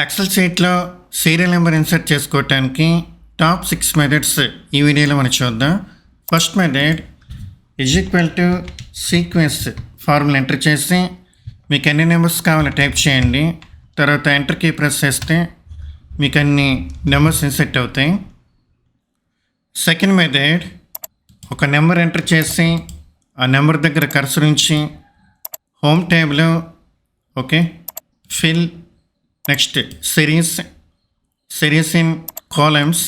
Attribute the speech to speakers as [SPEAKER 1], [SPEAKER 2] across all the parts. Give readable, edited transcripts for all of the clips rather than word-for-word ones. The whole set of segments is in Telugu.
[SPEAKER 1] ఎక్సెల్ షీట్లో సీరియల్ నెంబర్ ఇన్సర్ట్ చేసుకోవటానికి టాప్ 6 మెథడ్స్ ఈ వీడియోలో మనం చూద్దాం. First method = sequence formula enter చేసి మీకు ఎన్ని నెంబర్స్ కావాలో టైప్ చేయండి. తర్వాత ఎంటర్ కీ ప్రెస్ చేస్తే మీకు అన్ని నెంబర్స్ ఇన్సర్ట్ అవుతాయి. సెకండ్ మెథడ్ ఒక నెంబర్ ఎంటర్ చేసి ఆ నెంబర్ దగ్గర కర్సర్ ఉంచి హోమ్ ట్యాబ్లో fill next series in columns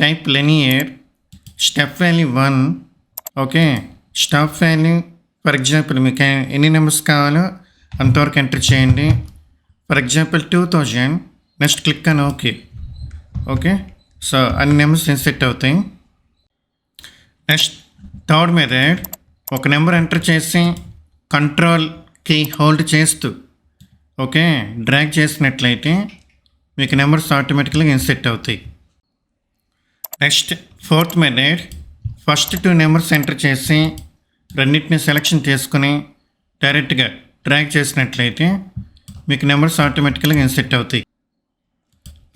[SPEAKER 1] type linear step value 1 stop value for example మీకు ఎన్ని నెంబర్స్ కావాలో అంతవరకు ఎంటర్ చేయండి. For example 2000. నెక్స్ట్ క్లిక్ అని ఓకే సో అన్ని నెంబర్స్ ఇన్సెట్ అవుతాయి. నెక్స్ట్ థర్డ్ మెథడ్ ఒక నెంబర్ ఎంటర్ చేసి కంట్రోల్ కీ హోల్డ్ చేస్తూ డ్రాగ్ చేసినట్లయితే మీకు నెంబర్స్ ఆటోమేటిక్గా ఇన్సెట్ అవుతాయి. Next fourth method first 2 numbers enter చేసి రెండింటిని సెలెక్షన్ చేసుకుని డైరెక్ట్గా డ్రాగ్ చేసినట్లయితే మీకు నెంబర్స్ ఆటోమేటిక్గా ఇన్సెట్ అవుతాయి.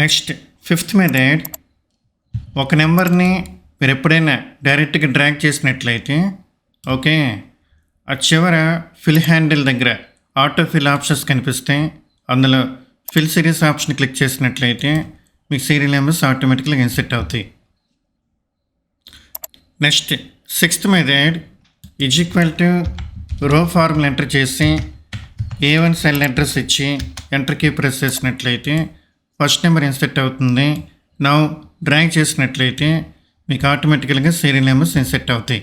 [SPEAKER 1] నెక్స్ట్ ఫిఫ్త్ మెథడ్ ఒక నెంబర్ని మీరు ఎప్పుడైనా డైరెక్ట్గా డ్రాగ్ చేసినట్లయితే ఆ చివర ఫిల్ హ్యాండిల్ దగ్గర ఆటో ఫిల్ ఆప్షన్స్ కనిపిస్తాయి. అందులో ఫిల్ సిరీస్ ఆప్షన్ క్లిక్ చేసినట్లయితే మీకు సీరియల్ నెంబర్స్ ఆటోమేటిక్గా ఇన్సెట్ అవుతాయి. నెక్స్ట్ సిక్స్త్ మెథడ్ రో ఫార్ములా ఎంటర్ చేసి A1 సెల్ అడ్రస్ ఇచ్చి ఎంటర్ కీ ప్రెస్ చేసినట్లయితే ఫస్ట్ నెంబర్ ఇన్సెట్ అవుతుంది. నౌ డ్రాగ్ చేసినట్లయితే మీకు ఆటోమేటిక్గా సీరియల్ నెంబర్స్ ఇన్సెట్ అవుతాయి.